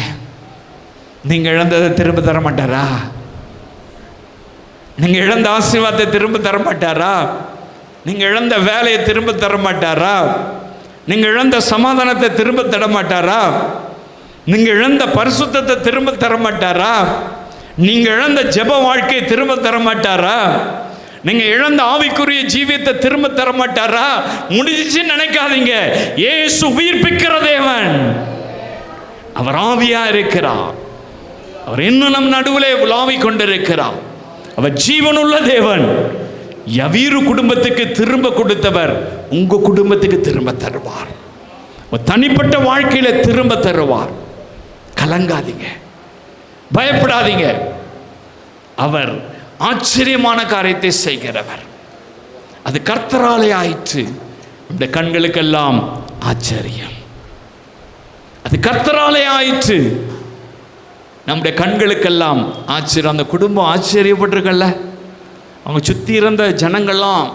நீங்கள் இழந்ததை திரும்ப தர மாட்டாரா? நீங்கள் இழந்த ஆசீர்வாதத்தை திரும்ப தர மாட்டாரா? நீங்கள் இழந்த வேலையை திரும்ப தர மாட்டாரா? நீங்கள் இழந்த சமாதானத்தை திரும்ப தர மாட்டாரா? நீங்கள் இழந்த பரிசுத்தத்தை திரும்ப தர மாட்டாரா? நீங்கள் இழந்த ஜெப வாழ்க்கையை திரும்ப தர மாட்டாரா? நீங்கள் இழந்த ஆவிக்குரிய ஜீவியத்தை திரும்ப தர மாட்டாரா? முடிஞ்சிச்சுன்னு நினைக்காதீங்க. இயேசு உயிர்ப்பிக்கிற தேவன். அவர் ஆவியா இருக்கிறார். அவர் இன்னும் நம் நடுவிலே உலாவிக் கொண்டிருக்கிறார். அவர் ஜீவனுள்ள தேவன். யவீரு குடும்பத்துக்கு திரும்ப கொடுத்தவர் உங்க குடும்பத்துக்கு திரும்ப தருவார். தனிப்பட்ட வாழ்க்கையில திரும்ப தருவார். கலங்காதீங்க, பயப்படாதீங்க. அவர் ஆச்சரியமான காரியத்தை செய்கிறவர். அது கர்த்தராலே ஆயிற்று. இந்த கண்களுக்கெல்லாம் ஆச்சரியம். அது கர்த்தராலே ஆயிற்று. நம்முடைய கண்களுக்கெல்லாம் ஆச்சரியம். அந்த குடும்பம் ஆச்சரியப்பட்டிருக்கல்ல, அவங்க சுற்றி இருந்த ஜனங்கள்லாம்,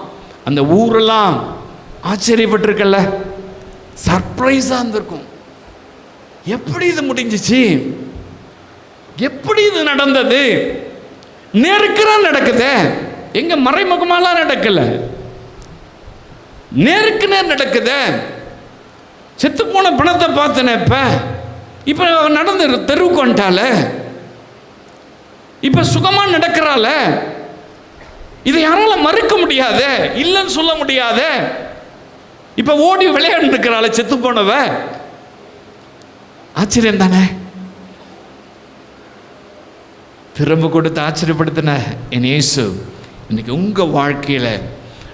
அந்த ஊரெல்லாம் ஆச்சரியப்பட்டிருக்கல்ல, சர்ப்ரைஸாக இருந்திருக்கும். எப்படி இது முடிஞ்சிச்சு? எப்படி இது நடந்தது? நேருக்குறா நடக்குது. எங்க மறைமுகமாலாம் நடக்கல, நேருக்கு நேர் நடக்குது. செத்து போன பணத்தை பார்த்தேன். இப்ப நடந்து தெருவுக்கு வந்துட்டால, இப்ப சுகமா நடக்கிறாள. இதை யாரால மறுக்க முடியாத, இல்லைன்னு சொல்ல முடியாத. இப்ப ஓடி விளையாண்டு இருக்கிறாள செத்து போனவ. ஆச்சரியம் தானே? திரும்ப கொடுத்து ஆச்சரியப்படுத்தின என் இயேசு இன்னைக்கு உங்க வாழ்க்கையில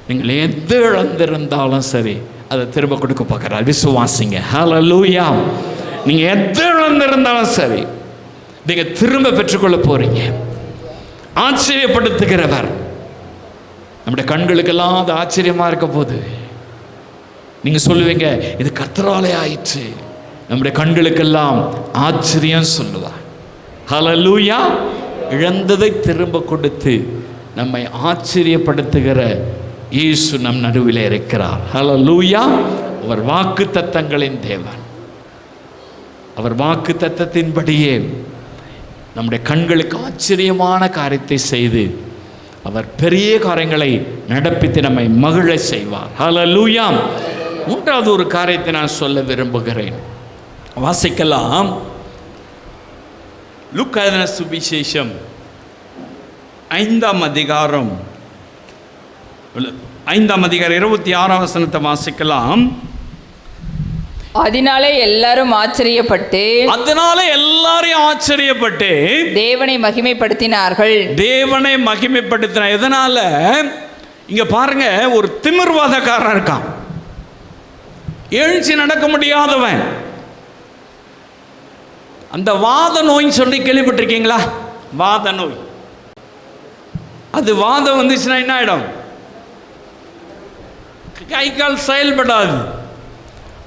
நீங்கள் எது இழந்திருந்தாலும் சரி அதை திரும்ப கொடுக்க பார்க்கிறார். விசுவாசிங்க. ஹல்லேலூயா. நீங்க எது இழந்திருந்தாலும் சரி நீங்க திரும்ப பெற்றுக்கொள்ள போறீங்க. ஆச்சரியப்படுத்துகிறவர். நம்முடைய கண்களுக்கெல்லாம் அது ஆச்சரியமா இருக்க போது நீங்க சொல்லுவீங்க, இது கர்த்தராலே ஆயிற்று. நம்முடைய கண்களுக்கெல்லாம் ஆச்சரியம் சொல்லுவார். ஹல்லேலூயா. இழந்ததை திரும்ப கொடுத்து நம்மை ஆச்சரியப்படுத்துகிற இயேசு நம் நடுவில் இருக்கிறார். ஹல்லேலூயா. அவர் வாக்கு தத்தங்களின் தேவன். அவர் வாக்கு தத்தத்தின்படியே நம்முடைய கண்களுக்கு ஆச்சரியமான காரியத்தை செய்து அவர் பெரிய காரியங்களை நடப்பித்து நம்மை மகிழ செய்வார். ஹல்லேலூயா. மூன்றாவது ஒரு காரியத்தை நான் சொல்ல விரும்புகிறேன். வாசிக்கலாம். லூக்கா எழுதின சுவிசேஷம் 5ஆம் அதிகாரம் 26ஆம் வசனத்தை வாசிக்கலாம். அதனாலே எல்லாரும் ஆச்சரியப்பட்டு தேவனை மகிமைப்படுத்தினார்கள். தேவனை மகிமைப்படுத்தின. எதனால? இங்க பாருங்க, ஒரு திமிர்வாதக்காரன் இருக்கான், எழுச்சி நடக்க முடியாதவன். அந்த வாத நோய் சொல்லி கேள்விப்பட்டிருக்கீங்களா? வாத நோய். அது வாதம் வந்துச்சுன்னா என்ன ஆயிடும்? கை கால் செயல்படாது.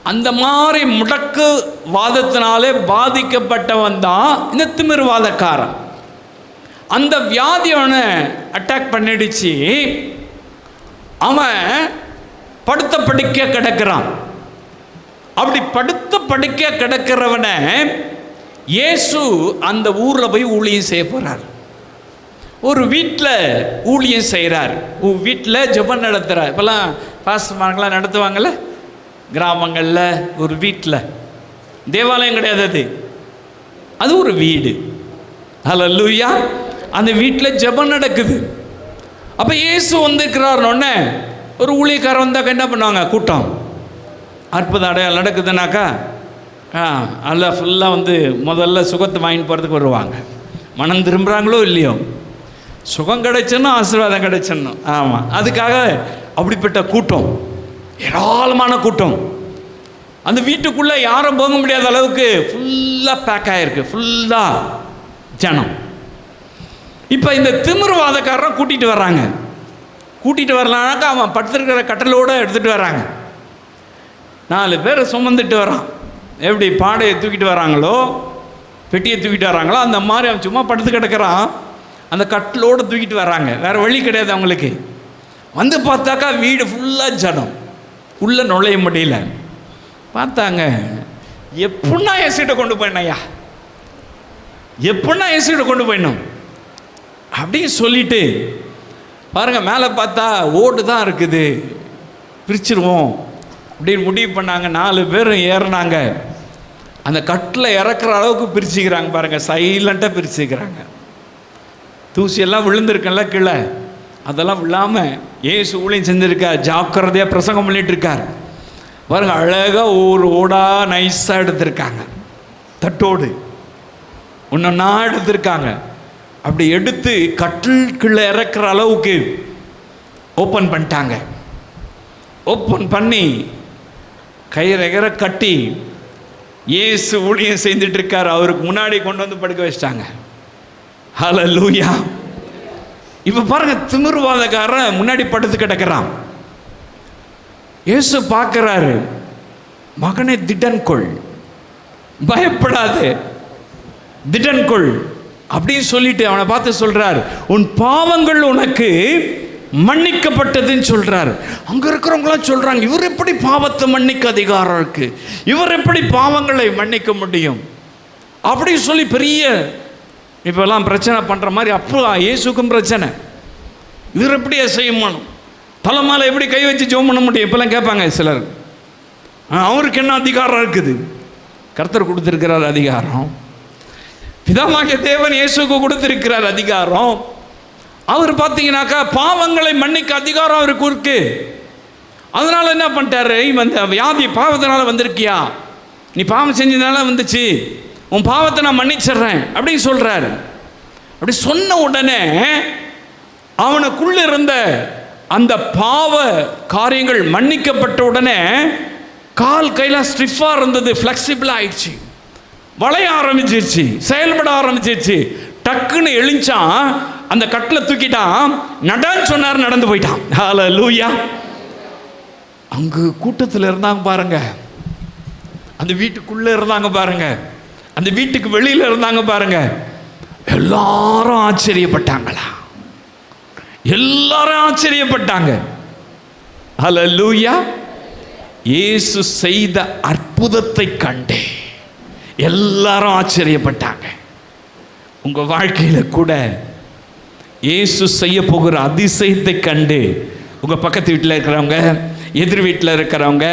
அந்த மாதிரி முடக்கு வாதத்தினாலே பாதிக்கப்பட்டவன் தான் இந்த திமிர்வாதக்காரன். அந்த வியாதி அவனை அட்டாக் பண்ணிடுச்சு. அவன் படுத்த படுக்க கிடக்கிறான். அப்படி படுத்த படுக்க கிடக்கிறவனை இயேசு அந்த ஊரில் போய் ஊழியம் செய்ய போகிறார். ஒரு வீட்டில் ஊழியம் செய்கிறார். வீட்டில் ஜெபம் நடத்துகிறார். இப்போல்லாம் பாஸ்டர்மார்கள்லாம் நடத்துவாங்கள்ல கிராமங்களில். ஒரு வீட்டில், தேவாலயம் கிடையாது, அது ஒரு வீடு. ஹல்லேலூயா. அந்த வீட்டில் ஜெபம் நடக்குது. அப்போ இயேசு வந்துக்கிறாருன்னொன்னே ஒரு ஊழியக்காரன் வந்தாக்கா என்ன பண்ணுவாங்க? கூட்டம் அற்புத அடையாளம் நடக்குதுனாக்கா அல்ல ஃபுல்லாக வந்து முதல்ல சுகத்தை வாங்கிட்டு போகிறதுக்கு வருவாங்க. மனம் திரும்புகிறாங்களோ இல்லையோ, சுகம் கிடைச்சணும், ஆசீர்வாதம் கிடைச்சணும். ஆமாம், அதுக்காக அப்படிப்பட்ட கூட்டம், ஏராளமான கூட்டம். அந்த வீட்டுக்குள்ளே யாரும் போக முடியாத அளவுக்கு ஃபுல்லாக பேக் ஆகிருக்கு, ஃபுல்லாக ஜனம். இப்போ இந்த திமிர்வாதக்காரன் கூட்டிகிட்டு வர்றாங்க. கூட்டிகிட்டு வரலான்னாக்கா அவன் படுத்துருக்கிற கட்டலோடு எடுத்துகிட்டு வர்றாங்க. 4 பேரை சுமந்துட்டு வரான். எப்படி பாடையை தூக்கிட்டு வராங்களோ, பெட்டியை தூக்கிட்டு வராங்களோ, அந்த மாதிரி அவன் சும்மா படுத்து கிடக்கிறான். அந்த கட்டிலோடு தூக்கிட்டு வராங்க. வேறு வழி கிடையாது அவங்களுக்கு. வந்து பார்த்தாக்கா வீடு ஃபுல்லாக ஜனம், உள்ளே நுழைய முடியல. பார்த்தாங்க, எப்படின்னா என் சீட்டை கொண்டு போயினையா, எப்படின்னா இயேசுகிட்ட கொண்டு போயிடணும் அப்படின்னு சொல்லிட்டு பாருங்க, மேலே பார்த்தா ஓடு தான் இருக்குது, பிரிச்சிருவோம் அப்படின்னு முடிவு பண்ணாங்க. 4 பேரும் ஏறினாங்க. அந்த கட்டில் இறக்குற அளவுக்கு பிரிச்சுக்கிறாங்க பாருங்க, சைலண்ட்டாக பிரிச்சுக்கிறாங்க. தூசியெல்லாம் விழுந்திருக்கல கீழே, அதெல்லாம் விழாமல் ஏசு ஊழியம் செஞ்சுருக்கார், ஜாக்கிரதையாக பிரசங்கம் பண்ணிட்டு இருக்கார் பாருங்க. அழகாக ஒரு ஓடா நைஸாக எடுத்திருக்காங்க, தட்டோடு ஒன்றா எடுத்திருக்காங்க. அப்படி எடுத்து கட்டிலுக்குள்ளே இறக்குற அளவுக்கு ஓப்பன் பண்ணிட்டாங்க. ஓப்பன் பண்ணி கயிறை கட்டி இயேசு ஊழியம் செஞ்சுட்டு இருக்கார், அவருக்கு முன்னாடி கொண்டு வந்து படுக்க வச்சிட்டாங்க. ஹல்லேலூயா. இப்போ பாருங்க, திமிர்வாதக்காரன் முன்னாடி படுத்து கிடக்கிறான். இயேசு பார்க்குறாரு, மகனே திடன்கொள், பயப்படாது, திடன்கொள் அப்படின்னு சொல்லிட்டு அவனை பார்த்து சொல்றார், உன் பாவங்கள் உனக்கு மன்னிக்கப்பட்டதுன்னு சொல்றாரு. அங்க இருக்கிறவங்களாம் சொல்றாங்க, இவர் எப்படி பாவத்தை மன்னிக்க அதிகாரம் இருக்கு, இவர் எப்படி பாவங்களை மன்னிக்க முடியும் அப்படின்னு சொல்லி பெரிய இப்பெல்லாம் பிரச்சனை பண்ற மாதிரி. அப்போ இயேசுக்கும் பிரச்சனை, இவர் எப்படி செய்யணும், தலைமாலை எப்படி கை வச்சு ஜெபம் பண்ண முடியும் இப்பெல்லாம் கேட்பாங்க சிலர். அவருக்கு என்ன அதிகாரம் இருக்குது? கர்த்தர் கொடுத்திருக்கிறார் அதிகாரம், பிதாவாகிய தேவன் இயேசுக்கு கொடுத்திருக்கிறார் அதிகாரம். அவர் பார்த்தீங்கன்னாக்கா பாவங்களை மன்னிக்க அதிகாரம் அவருக்கு இருக்கு. அதனால என்ன பண்ணிட்டாரு, இந்த வியாதி பாவத்தினால வந்திருக்கியா, நீ பாவம் செஞ்சதுனால வந்துச்சு, உன் பாவத்தை நான் மன்னிச்சிடுறேன் அப்படின்னு சொல்றாரு. அப்படி சொன்ன உடனே அவனுக்குள்ள இருந்த அந்த பாவ காரியங்கள் மன்னிக்கப்பட்ட உடனே கால் கையெல்லாம் ஸ்டிஃபாக இருந்தது, ஃப்ளெக்சிபிள் ஆயிடுச்சு, வளைய ஆரம்பிச்சிருச்சு, செயல்பட ஆரம்பிச்சிருச்சு. டக்குன்னு எழுஞ்சான், அந்த கட்டில் தூக்கிட்டான், நடன்னு சொன்னார், நடந்து போயிட்டான். ஹல்லேலூயா. அங்கு கூட்டத்தில் இருந்தாங்க பாருங்க, அந்த வீட்டுக்குள்ளே இருந்தாங்க பாருங்க, அந்த வீட்டுக்கு வெளியில் இருந்தாங்க பாருங்க, எல்லாரும் ஆச்சரியப்பட்டாங்களா, எல்லாரும் ஆச்சரியப்பட்டாங்க. ஹல்லேலூயா. இயேசு செய்த அற்புதத்தை கண்டே எல்லாரும் ஆச்சரியப்பட்டாங்க. உங்க வாழ்க்கையில கூட இயேசு செய்ய போகிற அதிசயத்தை கண்டு உங்க பக்கத்து வீட்டில் இருக்கிறவங்க, எதிர் வீட்டில் இருக்கிறவங்க,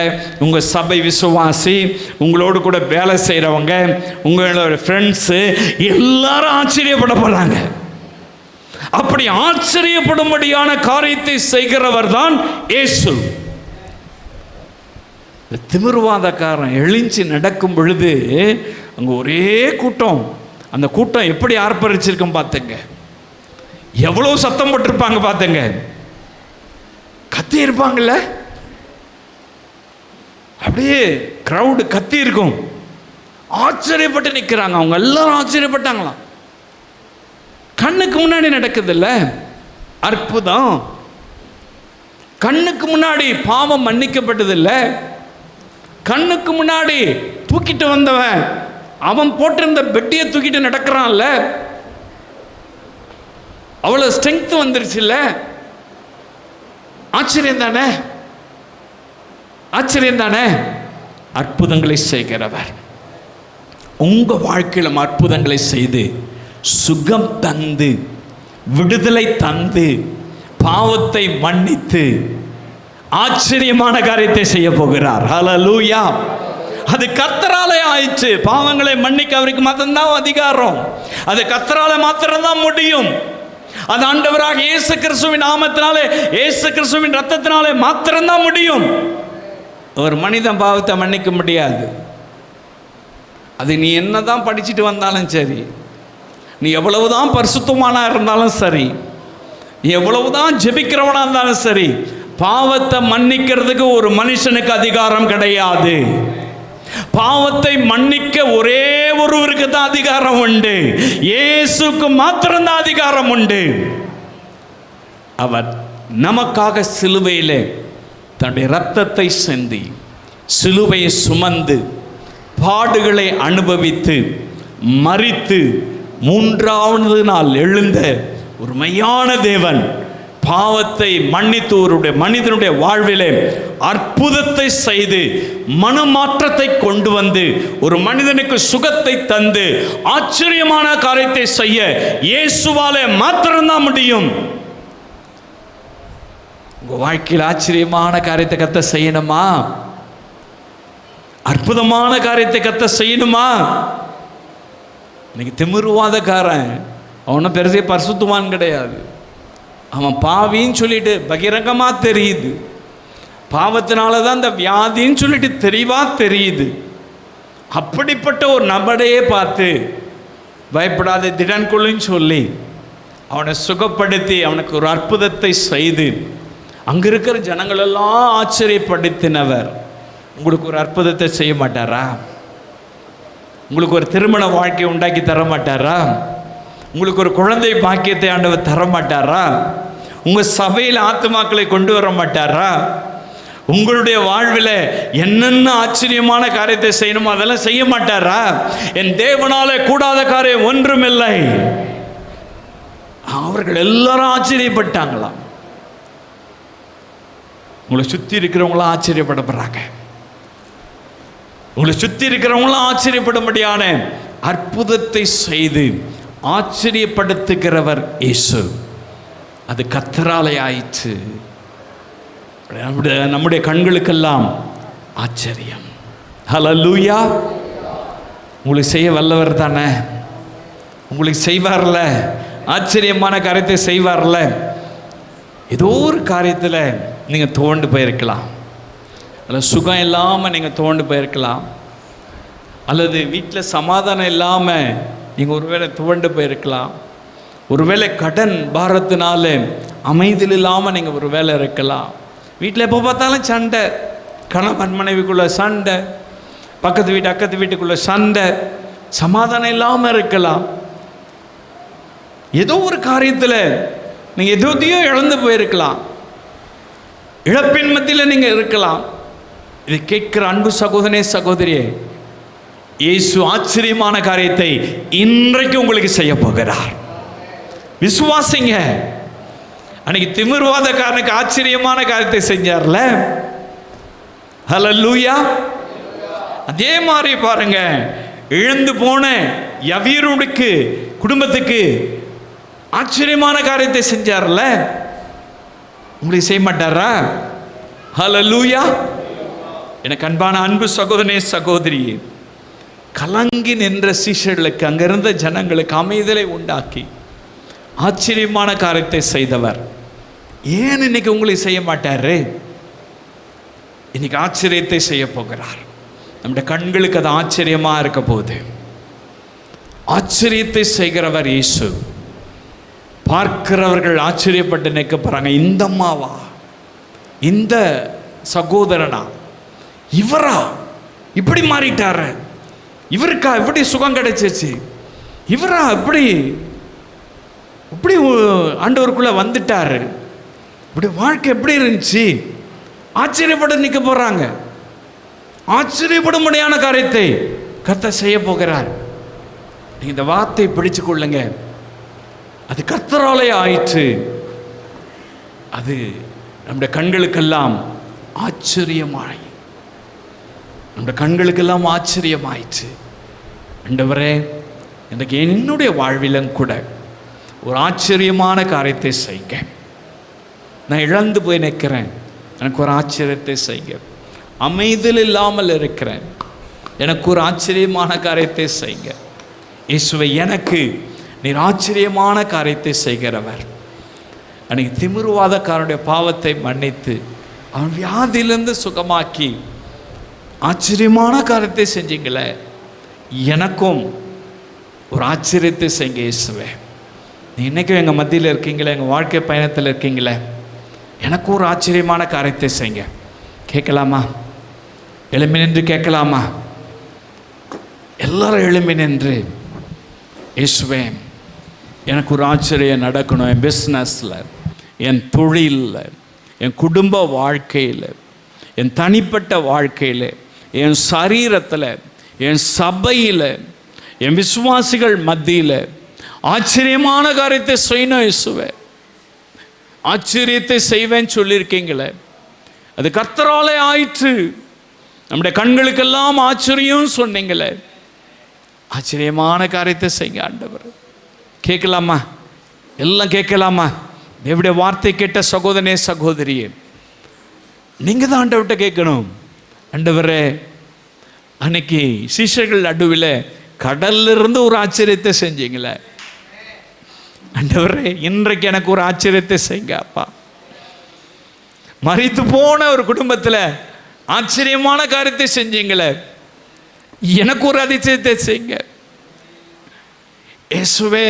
உங்க சபை விசுவாசி, உங்களோடு கூட வேலை செய்கிறவங்க, உங்களோட ஃப்ரெண்ட்ஸு எல்லாரும் ஆச்சரியப்பட போறாங்க. அப்படி ஆச்சரியப்படும்படியான காரியத்தை செய்கிறவர் தான் இயேசு. திமிர்வாதக்காரன் எழுஞ்சி நடக்கும் பொழுது அங்கே ஒரே கூட்டம், அந்த கூட்டம் எப்படி ஆர்ப்பரிச்சிருக்கும் பார்த்துங்க, எவ்வளோ சத்தம் போட்டிருப்பாங்க பார்த்துங்க, கத்தி இருப்பாங்கல்ல, அப்படியே கிரவுடு கத்தி இருக்கும், ஆச்சரியப்பட்டு நிற்கிறாங்க. அவங்க எல்லாரும் ஆச்சரியப்பட்டாங்களாம். கண்ணுக்கு முன்னாடி நடக்குதுல்ல அற்புதம், கண்ணுக்கு முன்னாடி பாவம் மன்னிக்கப்பட்டதில்ல, கண்ணுக்கு முன்னாடி தூக்கிட்டு வந்தவன் அவன் போட்டிருந்த பெட்டியை தூக்கிட்டு நடக்கிறான்ல, அவ்வளவு ஸ்ட்ரென்த் வந்துருச்சு இல்ல. ஆச்சரியம் தானே, ஆச்சரியம் தானே. அற்புதங்களை செய்கிறவர் உங்க வாழ்க்கையிலும் அற்புதங்களை செய்து சுகம் தந்து விடுதலை தந்து பாவத்தை மன்னித்து ஆச்சரியமான காரியத்தை செய்ய போகிறார். ஹல்லேலூயா. அது கர்த்தராலே ஆயிற்று. பாவங்களை மன்னிக்க அவருக்கு மாத்திரம்தான் அதிகாரம், அது கர்த்தராலே மாத்திரம்தான் முடியும். அது ஆண்டவராக இயேசு கிறிஸ்துவின் நாமத்தினாலே, இயேசு கிறிஸ்துவின் ரத்தத்தினாலே மாத்திரம்தான் முடியும். ஒரு மனிதன் பாவத்தை மன்னிக்க முடியாது. அது நீ என்னதான் படிச்சுட்டு வந்தாலும் சரி, நீ எவ்வளவுதான் பரிசுத்தமானா இருந்தாலும் சரி, நீ எவ்வளவுதான் ஜெபிக்கிறவனா இருந்தாலும் சரி, பாவத்தை மன்னிக்கிறதுக்கு ஒரு மனுஷனுக்கு அதிகாரம் கிடையாது. பாவத்தை மன்னிக்க ஒரே ஒருவருக்கு தான் அதிகாரம் உண்டு, இயேசுக்கு மாத்திரம்தான் அதிகாரம் உண்டு. அவர் நமக்காக சிலுவையிலே தன்னுடைய இரத்தத்தை சிந்தி, சிலுவையை சுமந்து, பாடுகளை அனுபவித்து, மரித்து, 3வது நாள் எழுந்த ஒரு மெய்யான தேவன், பாவத்தை மன்னித்து ஒரு மனிதனுடைய வாழ்விலே அற்புதத்தை செய்து மனமாற்றத்தை கொண்டு வந்து ஒரு மனிதனுக்கு சுகத்தை தந்து ஆச்சரியமான காரியத்தை செய்ய இயேசுவாலே மாத்திரம்தான் முடியும். உங்க வாழ்க்கையில் ஆச்சரியமான காரியத்தை கர்த்தர் செய்யணுமா? அற்புதமான காரியத்தை கர்த்தர் செய்யணுமா? இன்னைக்கு திமிருவாதக்காரன் அவனும் பெருசே பரிசுத்தவான் கிடையாது. அவன் பாவின்னு சொல்லிட்டு பகிரங்கமா தெரியுது. பாவத்தினால தான் இந்த வியாதின்னு சொல்லிட்டு தெளிவா தெரியுது. அப்படிப்பட்ட ஒரு நபரையே பார்த்து பயப்படாத திடன் கொள்ளுன்னு சொல்லி அவனை சுகப்படுத்தி அவனுக்கு ஒரு அற்புதத்தை செய்து அங்கே இருக்கிற ஜனங்களெல்லாம் ஆச்சரியப்படுத்தினவர் உங்களுக்கு ஒரு அற்புதத்தை செய்ய மாட்டாரா? உங்களுக்கு ஒரு திருமண வாழ்க்கையை உண்டாக்கி தர மாட்டாரா? உங்களுக்கு ஒரு குழந்தை பாக்கியத்தை ஆண்டவர் தர மாட்டாரா? உங்கள் சபையில் ஆத்துமாக்களை கொண்டு வர மாட்டாரா? உங்களுடைய வாழ்வில் என்னென்ன ஆச்சரியமான காரியத்தை செய்யணுமோ அதெல்லாம் செய்ய மாட்டாரா? என் தேவனாலே கூடாத காரியம் ஒன்றுமில்லை. அவர்கள் எல்லாரும் ஆச்சரியப்பட்டாங்களாம். உங்களை சுற்றி இருக்கிறவங்களாம் ஆச்சரியப்படப்படுறாங்க. உங்களை சுற்றி இருக்கிறவங்களாம் ஆச்சரியப்படும்படியான அற்புதத்தை செய்து ஆச்சரியப்படுத்துகிறவர் இயேசு. அது கர்த்தராலே ஆயிற்று. நம்முடைய கண்களுக்கெல்லாம் ஆச்சரியம். ஹல்லேலூயா. உங்களுக்கு செய்ய வல்லவர் தானே, உங்களுக்கு செய்வார்ல, ஆச்சரியமான காரியத்தை செய்வார்ல. ஏதோ ஒரு காரியத்தில் நீங்கள் துவண்டு போயிருக்கலாம், அல்லது சுகம் இல்லாமல் நீங்கள் துவண்டு போயிருக்கலாம், அல்லது வீட்டில் சமாதானம் இல்லாமல் நீங்கள் ஒருவேளை துவண்டு போயிருக்கலாம், ஒருவேளை கடன் பாரத்தினால அமைதியில் இல்லாமல் நீங்கள் ஒரு வேலை இருக்கலாம். வீட்டில் எப்போ பார்த்தாலும் சண்டை, கணவன் மனைவிக்குள்ளே சண்டை, பக்கத்து வீட்டு அக்கத்து வீட்டுக்குள்ளே சண்டை, சமாதானம் இல்லாமல் இருக்கலாம். ஏதோ ஒரு காரியத்தில் நீங்கள் எதோதையோ இழந்து போயிருக்கலாம், இழப்பின் மத்தியில் நீங்கள் இருக்கலாம். இதை கேட்கிற அன்பு சகோதரனே சகோதரியே, இயேசு ஆச்சரியமான காரியத்தை இன்றைக்கு உங்களுக்கு செய்ய போகிறார். விசுவாசிங்க. அன்னைக்கு திமிர்வாதக்காரனுக்கு ஆச்சரியமான காரியத்தை செஞ்சார்ல, ஹல்லேலூயா. அதே மாதிரி பாருங்க, இழந்து போன யவீருனுக்கு குடும்பத்துக்கு ஆச்சரியமான காரியத்தை செஞ்சார்ல, உங்களுக்கு செய்ய மாட்டாரா? ஹல்லேலூயா. எனக்கு அன்பான அன்பு சகோதரனே சகோதரி, கலங்கி நின்ற சீஷர்களுக்கு, அங்கிருந்த ஜனங்களுக்கு அமைதலை உண்டாக்கி ஆச்சரியமான காரியத்தை செய்தவர் ஏன் இன்னைக்கு உங்களுக்கு செய்ய மாட்டாரு? இன்னைக்கு ஆச்சரியத்தை செய்ய போகிறார். நம்முடைய கண்களுக்கு அது ஆச்சரியமா இருக்க போகுது. ஆச்சரியத்தை செய்கிறவர் இயேசு. பார்க்கிறவர்கள் ஆச்சரியப்பட்டு நிற்க போறாங்க. இந்த அம்மாவா, இந்த சகோதரனா, இவரா இப்படி மாறிட்டாரு, இவருக்கா இப்படி சுகம் கிடைச்சிச்சு, இவரா இப்படி இப்படி ஆண்டவருக்குள்ள வந்துட்டாரு, இப்படி வாழ்க்கை எப்படி இருந்துச்சு, ஆச்சரியப்பட்டு நிற்க போறாங்க. ஆச்சரியப்படும்படியான காரியத்தை கர்த்தர் செய்ய போகிறார். நீங்க இந்த வார்த்தையை பிடிச்சு கொள்ளுங்க. அது கர்த்தராலே ஆயிற்று. அது நம்முடைய கண்களுக்கெல்லாம் ஆச்சரியமாய், நம்முடைய கண்களுக்கெல்லாம் ஆச்சரியமாயிற்று. ஆண்டவரே, இன்றைக்கு என்னுடைய வாழ்விலும் கூட ஒரு ஆச்சரியமான காரியத்தை செய்க. நான் இழந்து போய் நிற்கிறேன், எனக்கு ஒரு ஆச்சரியத்தை செய்க. அமைதல் இல்லாமல் இருக்கிறேன், எனக்கு ஒரு ஆச்சரியமான காரியத்தை செய்க. இயேசுவை, எனக்கு நீர் ஆச்சரியமான காரியத்தை செய்கிறவர். அன்னைக்கு திமிர்வாதக்காரனுடைய பாவத்தை மன்னித்து அவன் வியாதியிலிருந்து சுகமாக்கி ஆச்சரியமான காரியத்தை செஞ்சீங்களே, எனக்கும் ஒரு ஆச்சரியத்தை செய்ங்க இயேசுவே. நீ இன்றைக்கும் எங்கள் மத்தியில் இருக்கீங்களே, எங்கள் வாழ்க்கை பயணத்தில் இருக்கீங்களே, எனக்கு ஒரு ஆச்சரியமான காரியத்தை செய்ங்க. கேட்கலாமா? எழும்பி நின்று கேட்கலாமா? எல்லாரும் எழும்பி நின்று, இயேசுவே, எனக்கு ஒரு ஆச்சரியம் நடக்கணும். என் பிஸ்னஸில், என் தொழிலில், என் குடும்ப வாழ்க்கையில், என் தனிப்பட்ட வாழ்க்கையில், என் சரீரத்தில், என் சபையில், என் விசுவாசிகள் மத்தியில் ஆச்சரியமான காரியத்தை செய்யணும் இயேசுவே. ஆச்சரியத்தை செய்வேன் சொல்லியிருக்கீங்களே, அது கர்த்தராலே ஆயிற்று. நம்முடைய கண்களுக்கெல்லாம் ஆச்சரியம் சொன்னீங்களே, ஆச்சரியமான காரியத்தை செய்யுங்க ஆண்டவர். கேட்கலாமா? எல்லாம் கேட்கலாமா? தேவனுடைய வார்த்தை கேட்ட சகோதரனே சகோதரியே, நீங்கள் தான் ஆண்டவர்கிட்ட கேட்கணும். ஆண்டவரே, அன்னைக்கு சீஷர்கள் நடுவில் கடல்ல இருந்து ஒரு ஆச்சரியத்தை செஞ்சீங்களே, ஆண்டவரே இன்றைக்கு எனக்கு ஒரு ஆச்சரியத்தை செய்யுங்க அப்பா. மரித்து போன ஒரு குடும்பத்தில் ஆச்சரியமான காரியத்தை செஞ்சீங்களே, எனக்கு ஒரு அதிசயத்தை செய்யுங்க இயேசுவே.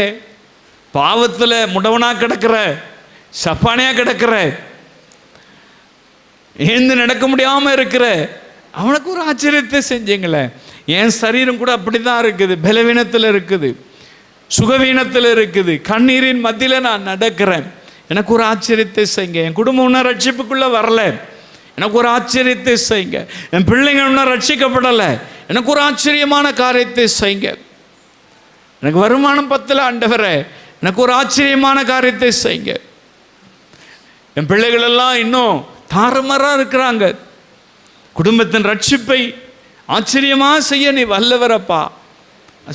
பாவத்தில் முடவனா கிடக்கிற, சப்பானியா கிடக்கிற, எழுந்து நடக்க முடியாமல் இருக்கிற அவனுக்கு ஒரு ஆச்சரியத்தை செஞ்சீங்களே. என் சரீரம் கூட அப்படி தான் இருக்குது, பலவீனத்தில் இருக்குது, சுகவீனத்தில் இருக்குது, கண்ணீரின் மத்தியில் நான் நடக்கிறேன், எனக்கு ஒரு ஆச்சரியத்தை செய்யுங்க. என் குடும்பம் இன்னும் ரட்சிப்புக்குள்ளே வரல, எனக்கு ஒரு ஆச்சரியத்தை செய்யுங்க. என் பிள்ளைங்க இன்னும் ரட்சிக்கப்படலை, எனக்கு ஒரு ஆச்சரியமான காரியத்தை செய்யுங்க. எனக்கு வருமானம் பத்தல ஆண்டவரே, எனக்கு ஒரு ஆச்சரியமான காரியத்தை செய்யுங்க. என் பிள்ளைகள் எல்லாம் இன்னும் தாறுமாறாக இருக்கிறாங்க, குடும்பத்தின் ரட்சிப்பை ஆச்சரியமாக செய்ய நீ வல்லவரப்பா,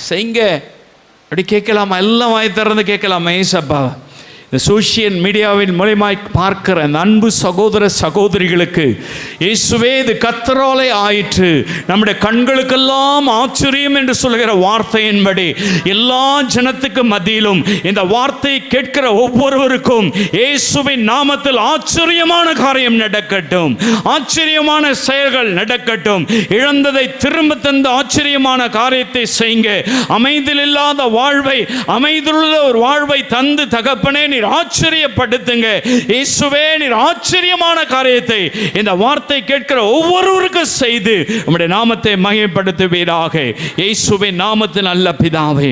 செய்யுங்க. அப்படி கேட்கலாமா? எல்லாம் வாய் திறந்து கேட்கலாமா? ஏசப்பா, இந்த சோஷியல் மீடியாவின் மூலமாய் பார்க்கிற அந்த அன்பு சகோதர சகோதரிகளுக்கு இயேசுவே இது கர்த்தராலே ஆயிற்று, நம்முடைய கண்களுக்கெல்லாம் ஆச்சரியம் என்று சொல்கிற வார்த்தையின்படி எல்லா ஜனத்துக்கு மத்தியிலும் இந்த வார்த்தையை கேட்கிற ஒவ்வொருவருக்கும் இயேசுவின் நாமத்தில் ஆச்சரியமான காரியம் நடக்கட்டும், ஆச்சரியமான செயல்கள் நடக்கட்டும். இழந்ததை திரும்ப தந்த ஆச்சரியமான காரியத்தை செய்யுங்க. அமைதியில் இல்லாத வாழ்வை அமைதியுள்ள ஒரு வாழ்வை தந்து தகப்பனே நீர் ஆச்சரியப்படுத்துங்க. இயேசுவே நீர் ஆச்சரியமான காரியத்தை இந்த வார்த்தை கேட்கிற ஒவ்வொருவருக்கும் செய்து நம்முடைய நாமத்தை மகிமைப்படுத்துவீராக. இயேசுவின் நாமத்தில் நல்ல பிதாவே.